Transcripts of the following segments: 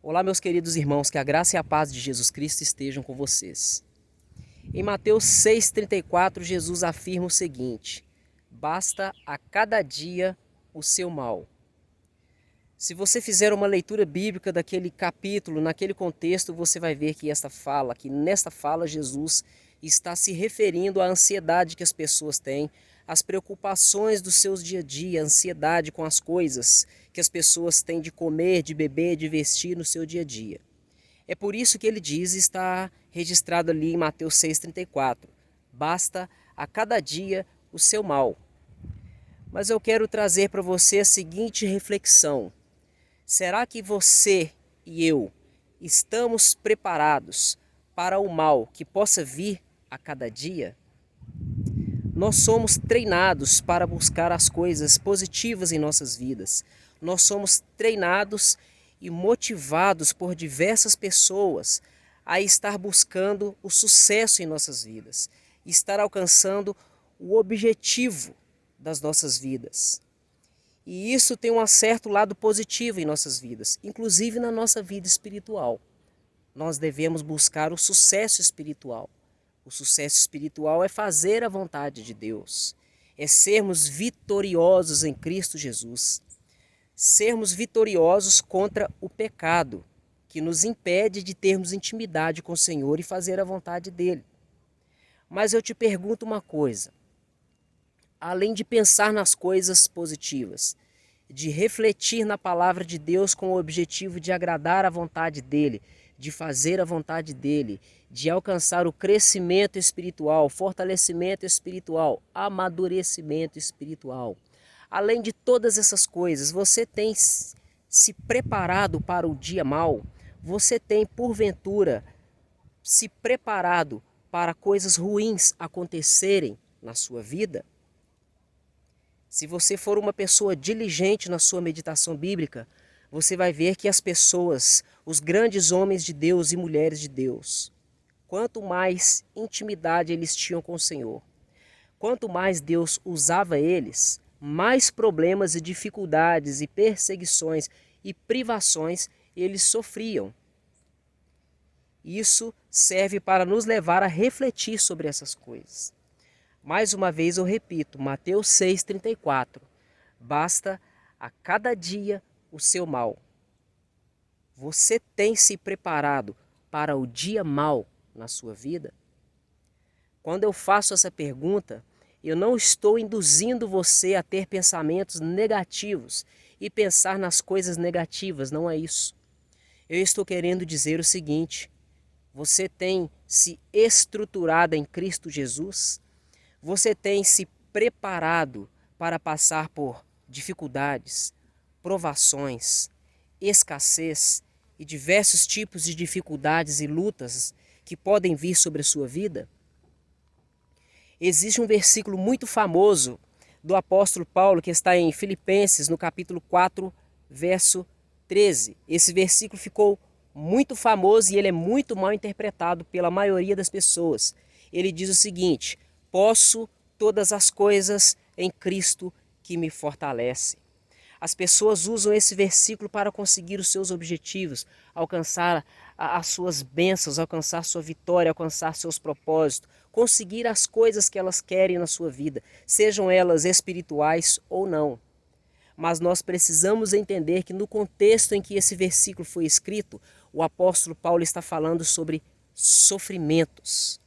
Olá, meus queridos irmãos, que a graça e a paz de Jesus Cristo estejam com vocês. Em Mateus 6,34, Jesus afirma o seguinte: basta a cada dia o seu mal. Se você fizer uma leitura bíblica daquele capítulo, naquele contexto, você vai ver que nesta fala Jesus está se referindo à ansiedade que as pessoas têm, às preocupações dos seus dia a dia, a ansiedade com as coisas que as pessoas têm de comer, de beber, de vestir no seu dia a dia. É por isso que ele diz, está registrado ali em Mateus 6,34, basta a cada dia o seu mal. Mas eu quero trazer para você a seguinte reflexão: será que você e eu estamos preparados para o mal que possa vir a cada dia? Nós somos treinados para buscar as coisas positivas em nossas vidas. Nós somos treinados e motivados por diversas pessoas a estar buscando o sucesso em nossas vidas, estar alcançando o objetivo das nossas vidas. E isso tem um certo lado positivo em nossas vidas, inclusive na nossa vida espiritual. Nós devemos buscar o sucesso espiritual. O sucesso espiritual é fazer a vontade de Deus, é sermos vitoriosos em Cristo Jesus, sermos vitoriosos contra o pecado, que nos impede de termos intimidade com o Senhor e fazer a vontade dEle. Mas eu te pergunto uma coisa: além de pensar nas coisas positivas, de refletir na palavra de Deus com o objetivo de agradar a vontade dEle, de fazer a vontade dEle, de alcançar o crescimento espiritual, fortalecimento espiritual, amadurecimento espiritual. Além de todas essas coisas, você tem se preparado para o dia mau? Você tem, porventura, se preparado para coisas ruins acontecerem na sua vida? Se você for uma pessoa diligente na sua meditação bíblica, você vai ver que as pessoas, os grandes homens de Deus e mulheres de Deus, quanto mais intimidade eles tinham com o Senhor, quanto mais Deus usava eles, mais problemas e dificuldades e perseguições e privações eles sofriam. Isso serve para nos levar a refletir sobre essas coisas. Mais uma vez eu repito, Mateus 6,34, basta a cada dia o seu mal. Você tem se preparado para o dia mau na sua vida? Quando eu faço essa pergunta, eu não estou induzindo você a ter pensamentos negativos e pensar nas coisas negativas, não é isso. Eu estou querendo dizer o seguinte: você tem se estruturado em Cristo Jesus? Você tem se preparado para passar por dificuldades, provações, escassez e diversos tipos de dificuldades e lutas que podem vir sobre a sua vida? Existe um versículo muito famoso do apóstolo Paulo que está em Filipenses, no capítulo 4, verso 13. Esse versículo ficou muito famoso e ele é muito mal interpretado pela maioria das pessoas. Ele diz o seguinte: posso todas as coisas em Cristo que me fortalece. As pessoas usam esse versículo para conseguir os seus objetivos, alcançar as suas bênçãos, alcançar sua vitória, alcançar seus propósitos, conseguir as coisas que elas querem na sua vida, sejam elas espirituais ou não. Mas nós precisamos entender que no contexto em que esse versículo foi escrito, o apóstolo Paulo está falando sobre sofrimentos.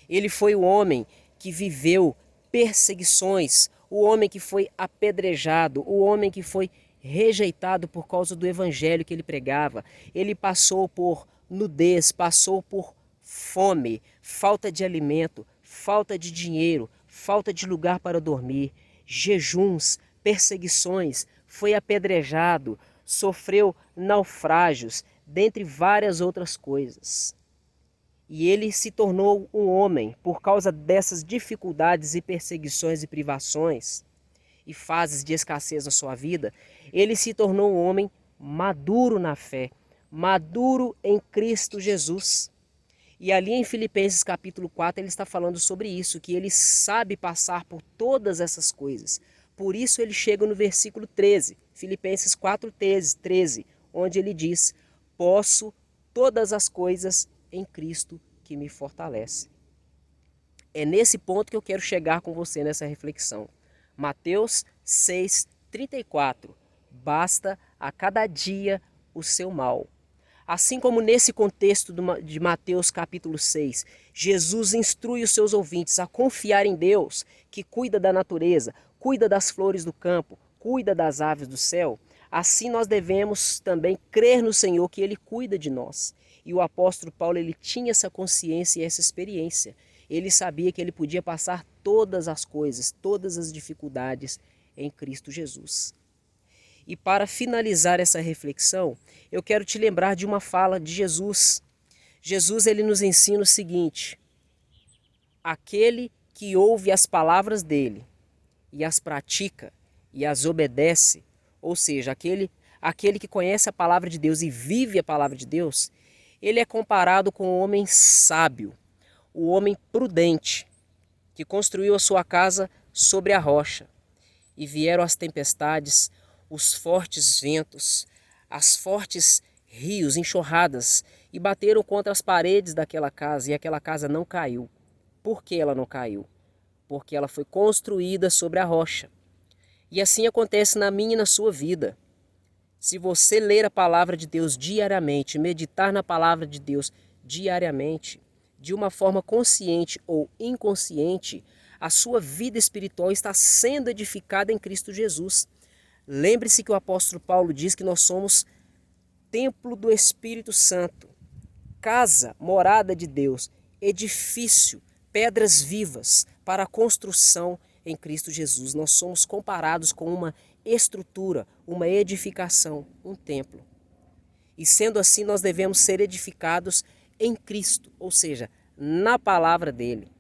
Ele foi o homem que viveu perseguições, o homem que foi apedrejado, o homem que foi rejeitado por causa do evangelho que ele pregava. Ele passou por nudez, passou por fome, falta de alimento, falta de dinheiro, falta de lugar para dormir, jejuns, perseguições, foi apedrejado, sofreu naufrágios, dentre várias outras coisas. E ele se tornou um homem por causa dessas dificuldades e perseguições e privações e fases de escassez na sua vida. Ele se tornou um homem maduro na fé, maduro em Cristo Jesus. E ali em Filipenses capítulo 4 ele está falando sobre isso, que ele sabe passar por todas essas coisas. Por isso ele chega no versículo 13, Filipenses 4, 13, onde ele diz: posso todas as coisas em Cristo que me fortalece. É nesse ponto que eu quero chegar com você nessa reflexão. Mateus 6,34. Basta a cada dia o seu mal. Assim como nesse contexto de Mateus capítulo 6, Jesus instrui os seus ouvintes a confiar em Deus, que cuida da natureza, cuida das flores do campo, cuida das aves do céu, assim nós devemos também crer no Senhor que Ele cuida de nós. E o apóstolo Paulo, ele tinha essa consciência e essa experiência. Ele sabia que ele podia passar todas as coisas, todas as dificuldades em Cristo Jesus. E para finalizar essa reflexão, eu quero te lembrar de uma fala de Jesus. Jesus, ele nos ensina o seguinte: aquele que ouve as palavras dele e as pratica e as obedece, ou seja, aquele que conhece a palavra de Deus e vive a palavra de Deus, ele é comparado com o homem sábio, o homem prudente, que construiu a sua casa sobre a rocha. E vieram as tempestades, os fortes ventos, as fortes rios, enxurradas, e bateram contra as paredes daquela casa, e aquela casa não caiu. Por que ela não caiu? Porque ela foi construída sobre a rocha. E assim acontece na minha e na sua vida. Se você ler a palavra de Deus diariamente, meditar na palavra de Deus diariamente, de uma forma consciente ou inconsciente, a sua vida espiritual está sendo edificada em Cristo Jesus. Lembre-se que o apóstolo Paulo diz que nós somos templo do Espírito Santo, casa, morada de Deus, edifício, pedras vivas para a construção em Cristo Jesus. Nós somos comparados com uma estrutura, uma edificação, um templo. E sendo assim, nós devemos ser edificados em Cristo, ou seja, na palavra dele.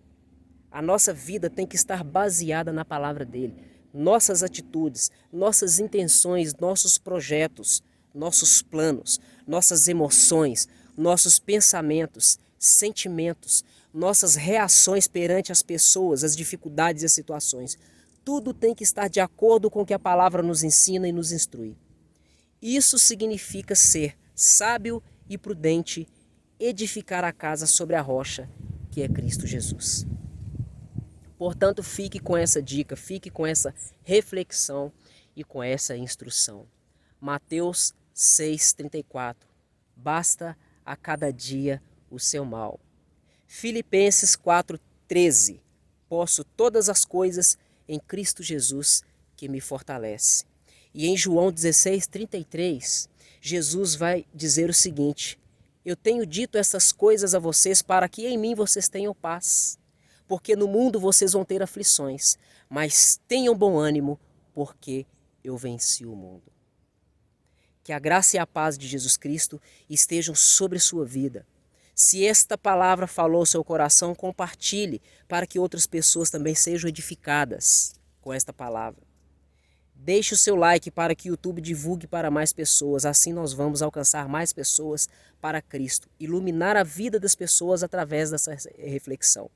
A nossa vida tem que estar baseada na palavra dele. Nossas atitudes, nossas intenções, nossos projetos, nossos planos, nossas emoções, nossos pensamentos, sentimentos, nossas reações perante as pessoas, as dificuldades e as situações. Tudo tem que estar de acordo com o que a palavra nos ensina e nos instrui. Isso significa ser sábio e prudente, edificar a casa sobre a rocha, que é Cristo Jesus. Portanto, fique com essa dica, fique com essa reflexão e com essa instrução. Mateus 6,34. Basta a cada dia o seu mal. Filipenses 4,13. Posso todas as coisas em Cristo Jesus que me fortalece. E em João 16,33, Jesus vai dizer o seguinte: eu tenho dito essas coisas a vocês para que em mim vocês tenham paz. Porque no mundo vocês vão ter aflições, mas tenham bom ânimo, porque eu venci o mundo. Que a graça e a paz de Jesus Cristo estejam sobre sua vida. Se esta palavra falou ao seu coração, compartilhe para que outras pessoas também sejam edificadas com esta palavra. Deixe o seu like para que o YouTube divulgue para mais pessoas, assim nós vamos alcançar mais pessoas para Cristo, iluminar a vida das pessoas através dessa reflexão.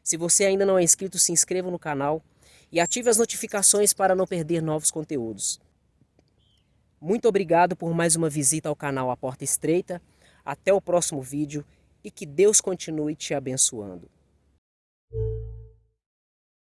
Se você ainda não é inscrito, se inscreva no canal e ative as notificações para não perder novos conteúdos. Muito obrigado por mais uma visita ao canal A Porta Estreita. Até o próximo vídeo e que Deus continue te abençoando.